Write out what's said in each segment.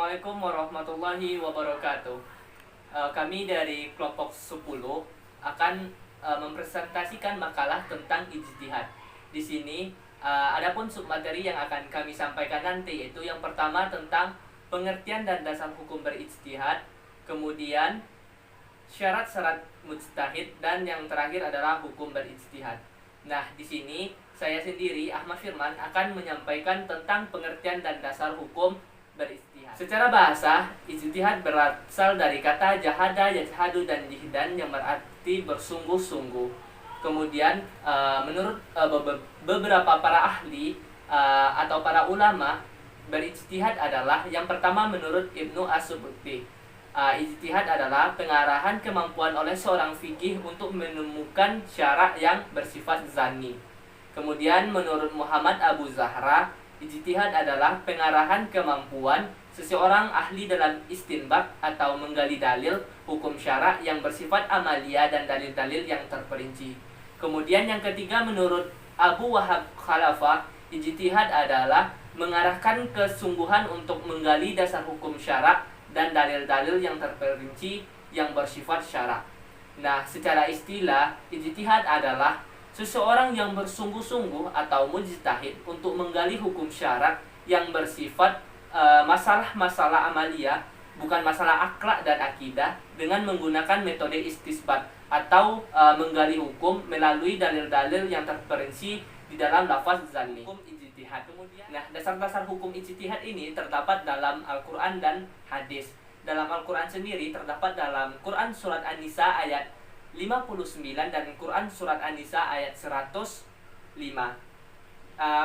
Assalamualaikum warahmatullahi wabarakatuh. Kami dari kelompok 10 akan mempresentasikan makalah tentang ijtihad. Di sini adapun submateri yang akan kami sampaikan nanti, yaitu yang pertama tentang pengertian dan dasar hukum berijtihad, kemudian syarat-syarat mujtahid, dan yang terakhir adalah hukum berijtihad. Nah, di sini saya sendiri Ahmad Firman akan menyampaikan tentang pengertian dan dasar hukum berijtihad. Secara bahasa, ijtihad berasal dari kata jahada, yajhadu, dan jihdan yang berarti bersungguh-sungguh. Kemudian menurut beberapa para ahli atau para ulama, berijtihad adalah yang pertama menurut Ibnu As-Subki. Ijtihad adalah pengarahan kemampuan oleh seorang fikih untuk menemukan syara' yang bersifat zanni. Kemudian menurut Muhammad Abu Zahra, ijtihad adalah pengarahan kemampuan seseorang ahli dalam istinbat atau menggali dalil hukum syara' yang bersifat amalia dan dalil-dalil yang terperinci. Kemudian yang ketiga menurut Abu Wahab Khalafah, ijtihad adalah mengarahkan kesungguhan untuk menggali dasar hukum syara' dan dalil-dalil yang terperinci yang bersifat syara'. Nah, secara istilah, ijtihad adalah seseorang yang bersungguh-sungguh atau mujtahid untuk menggali hukum syara' yang bersifat masalah-masalah amalia, bukan masalah akhlak dan akidah, dengan menggunakan metode istisbat atau menggali hukum melalui dalil-dalil yang terperinci di dalam lafaz zanni. Hukum ijtihad. Nah, dasar-dasar hukum ijtihad ini terdapat dalam Al-Quran dan hadis. Dalam Al-Quran sendiri terdapat dalam Quran Surat An-Nisa ayat 59 dan Quran Surat An-Nisa ayat 105.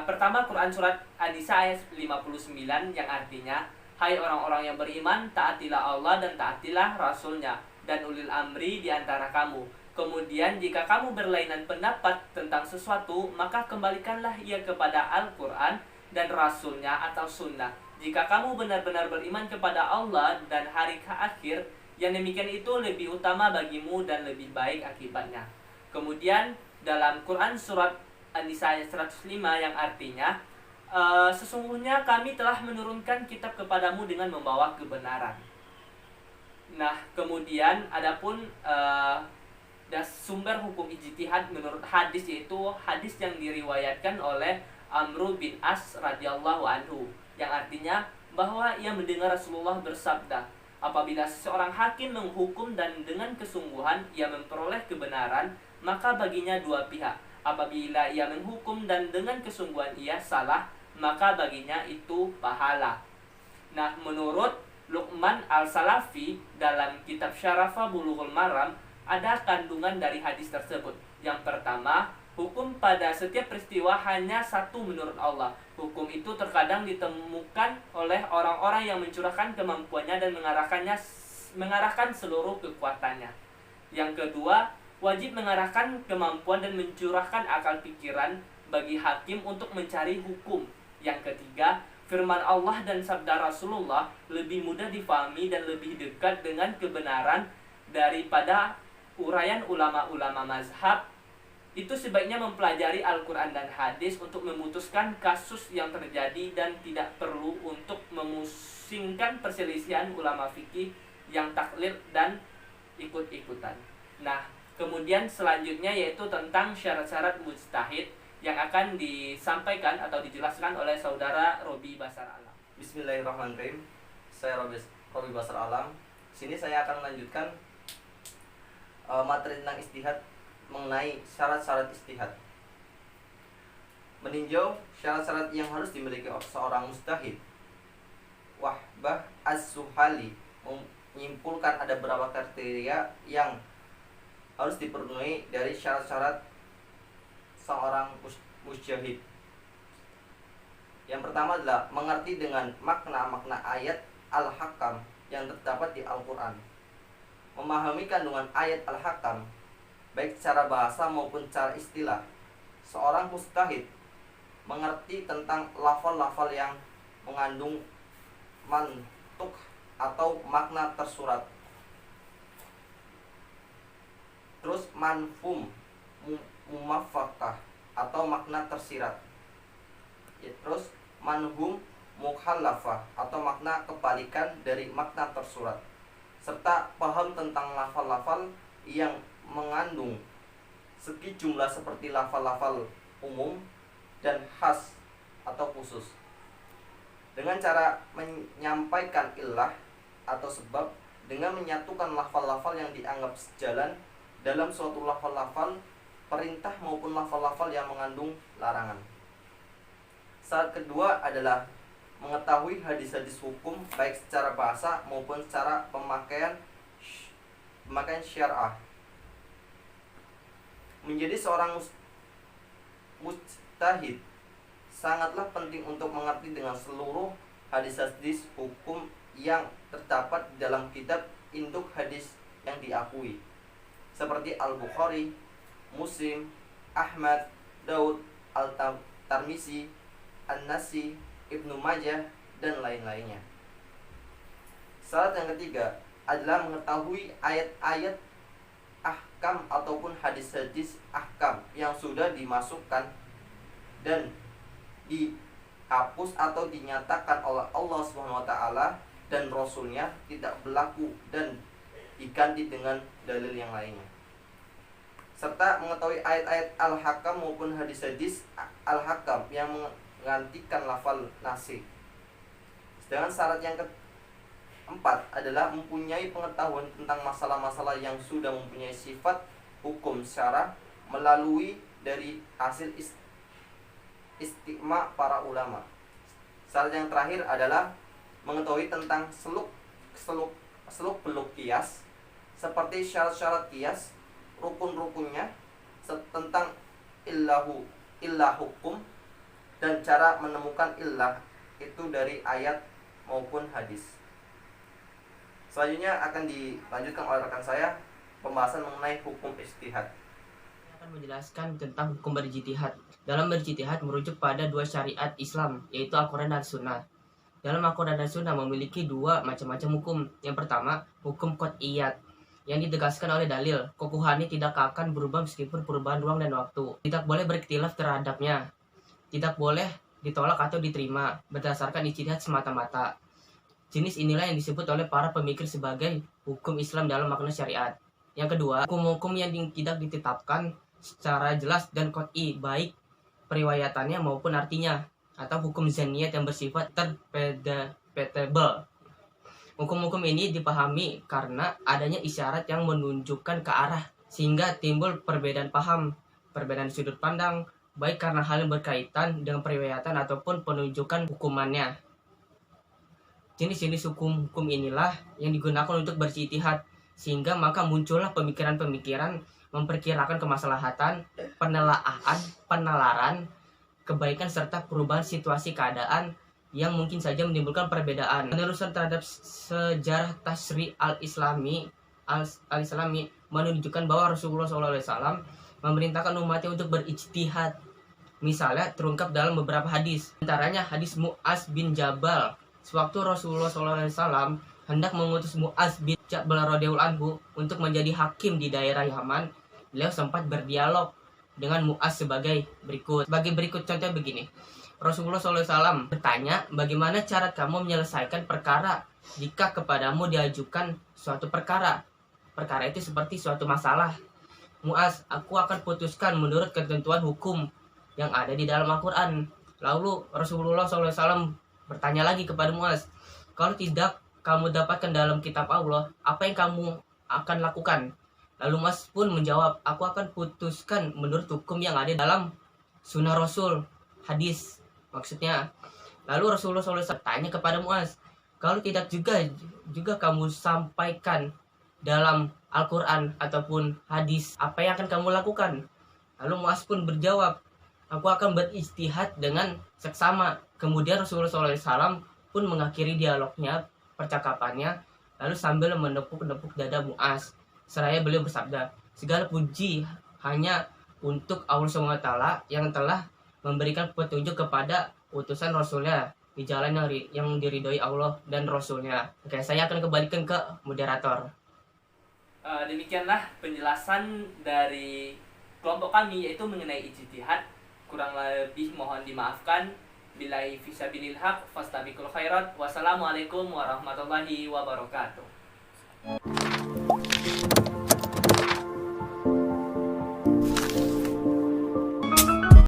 Pertama, Quran Surat An-Nisa ayat 59 yang artinya, hai orang-orang yang beriman, taatilah Allah dan taatilah Rasulnya dan ulil amri di antara kamu. Kemudian jika kamu berlainan pendapat tentang sesuatu, maka kembalikanlah ia kepada Al-Quran dan Rasulnya atau Sunnah. Jika kamu benar-benar beriman kepada Allah dan hari akhir, yang demikian itu lebih utama bagimu dan lebih baik akibatnya. Kemudian dalam Quran Surat An-Nisa ayat 105 yang artinya, sesungguhnya kami telah menurunkan kitab kepadamu dengan membawa kebenaran. Nah, kemudian adapun sumber hukum ijtihad menurut hadis, yaitu hadis yang diriwayatkan oleh Amr bin As radhiyallahu anhu, yang artinya bahwa ia mendengar Rasulullah bersabda, apabila seseorang hakim menghukum dan dengan kesungguhan ia memperoleh kebenaran, maka baginya dua pihak. Apabila ia menghukum dan dengan kesungguhan ia salah, maka baginya itu pahala. Nah, menurut Luqman Al-Salafi dalam kitab Syarafa Bulughul Maram, ada kandungan dari hadis tersebut. Yang pertama, hukum pada setiap peristiwa hanya satu menurut Allah. Hukum itu terkadang ditemukan oleh orang-orang yang mencurahkan kemampuannya dan mengarahkan seluruh kekuatannya. Yang kedua, wajib mengarahkan kemampuan dan mencurahkan akal pikiran bagi hakim untuk mencari hukum. Yang ketiga, firman Allah dan sabda Rasulullah lebih mudah difahami dan lebih dekat dengan kebenaran daripada uraian ulama-ulama mazhab. Itu sebaiknya mempelajari Al-Quran dan hadis untuk memutuskan kasus yang terjadi dan tidak perlu untuk memusingkan perselisihan ulama fikih yang taklid dan ikut-ikutan. Nah, kemudian selanjutnya yaitu tentang syarat-syarat mujtahid yang akan disampaikan atau dijelaskan oleh saudara Robi Basar Alam. Bismillahirrahmanirrahim. Saya Robi Basar Alam. Sini saya akan melanjutkan materi tentang ijtihad mengenai syarat-syarat ijtihad. Meninjau syarat-syarat yang harus dimiliki seorang mujtahid, Wahbah Az-Zuhali menyimpulkan ada beberapa kriteria yang harus dipenuhi dari syarat-syarat seorang mujtahid. Yang pertama adalah mengerti dengan makna-makna ayat Al-Hakam yang terdapat di Al-Quran, memahami kandungan ayat Al-Hakam baik secara bahasa maupun secara istilah. Seorang mujtahid mengerti tentang lafal-lafal yang mengandung mantuk atau makna tersurat. Terus manfum, mumaffaqah atau makna tersirat. Terus manhum, mukhallafah atau makna kebalikan dari makna tersurat, serta paham tentang lafal-lafal yang mengandung segi jumlah seperti lafal-lafal umum dan khas atau khusus. Dengan cara menyampaikan illah atau sebab dengan menyatukan lafal-lafal yang dianggap sejalan dalam suatu lafal-lafal perintah maupun lafal-lafal yang mengandung larangan. Syarat kedua adalah mengetahui hadis-hadis hukum baik secara bahasa maupun secara pemakaian syariah. Menjadi seorang mujtahid sangatlah penting untuk mengerti dengan seluruh hadis-hadis hukum yang terdapat dalam kitab induk hadis yang diakui seperti Al-Bukhari, Muslim, Ahmad, Daud, Al-Tirmizi, An-Nasi, Ibnu Majah, dan lain-lainnya. Syarat yang ketiga adalah mengetahui ayat-ayat ahkam ataupun hadis-hadis ahkam yang sudah dimasukkan dan dihapus atau dinyatakan oleh Allah SWT dan Rasulnya tidak berlaku dan diganti dengan dalil yang lainnya, serta mengetahui ayat-ayat al-hakam maupun hadis-hadis al-hakam yang menggantikan lafal nasih. Sedangkan syarat yang keempat adalah mempunyai pengetahuan tentang masalah-masalah yang sudah mempunyai sifat hukum syara melalui dari hasil istiqma para ulama. Syarat yang terakhir adalah mengetahui tentang seluk beluk kias seperti syarat-syarat kias, rukun-rukunnya, tentang illah hukum dan cara menemukan illah itu dari ayat maupun hadis. Selanjutnya akan dilanjutkan oleh rekan saya pembahasan mengenai hukum ijtihad. Akan menjelaskan tentang hukum berijtihad. Dalam berijtihad merujuk pada dua syariat Islam, yaitu Al-Quran dan Sunnah. Dalam Al-Quran dan Sunnah memiliki dua macam-macam hukum. Yang pertama, hukum qat'iyat, yang ditegaskan oleh dalil. Kokohannya tidak akan berubah meskipun perubahan ruang dan waktu. Tidak boleh berikhtilaf terhadapnya. Tidak boleh ditolak atau diterima berdasarkan ijtihad semata-mata. Jenis inilah yang disebut oleh para pemikir sebagai hukum Islam dalam makna syariat. Yang kedua, hukum-hukum yang tidak ditetapkan secara jelas dan qat'i, baik periwayatannya maupun artinya, atau hukum zaniyat yang bersifat interpretable. Hukum-hukum ini dipahami karena adanya isyarat yang menunjukkan ke arah, sehingga timbul perbedaan paham, perbedaan sudut pandang, baik karena hal yang berkaitan dengan periwayatan ataupun penunjukan hukumannya. Jenis-jenis hukum-hukum inilah yang digunakan untuk berijtihad, sehingga maka muncullah pemikiran-pemikiran memperkirakan kemaslahatan, penalaran, kebaikan serta perubahan situasi keadaan yang mungkin saja menimbulkan perbedaan. Penelusuran terhadap sejarah tasyri' al-islami menunjukkan bahwa Rasulullah SAW memerintahkan umatnya untuk berijtihad. Misalnya terungkap dalam beberapa hadis. Antaranya hadis Mu'az bin Jabal. Sewaktu Rasulullah SAW hendak mengutus Mu'az bin Jabal radhiyallahu anhu untuk menjadi hakim di daerah Yaman, beliau sempat berdialog dengan Mu'az sebagai berikut contoh begini. Rasulullah SAW bertanya, bagaimana cara kamu menyelesaikan perkara jika kepadamu diajukan suatu perkara? Perkara itu seperti suatu masalah. Mu'az, aku akan putuskan menurut ketentuan hukum yang ada di dalam Al-Quran. Lalu Rasulullah SAW bertanya lagi kepada Mu'az, kalau tidak kamu dapatkan dalam kitab Allah, apa yang kamu akan lakukan? Lalu Mu'az pun menjawab, aku akan putuskan menurut hukum yang ada dalam sunnah Rasul, hadis maksudnya. Lalu Rasulullah SAW bertanya kepada Mu'az, kalau tidak juga kamu sampaikan dalam Al-Quran ataupun hadis, apa yang akan kamu lakukan? Lalu Mu'az pun berjawab, aku akan berijtihad dengan seksama. Kemudian Rasulullah SAW pun mengakhiri dialognya, percakapannya, lalu sambil menepuk-nepuk dada Mu'az. Seraya beliau bersabda, segala puji hanya untuk Allah SWT yang telah memberikan petunjuk kepada utusan Rasulnya di jalan yang diridhoi Allah dan Rasulnya. Oke, saya akan kembalikan ke moderator. Demikianlah penjelasan dari kelompok kami, yaitu mengenai ijtihad. Kurang lebih mohon dimaafkan. Billahi fisabilil haq fastabiqul khairat. Wassalamualaikum warahmatullahi wabarakatuh.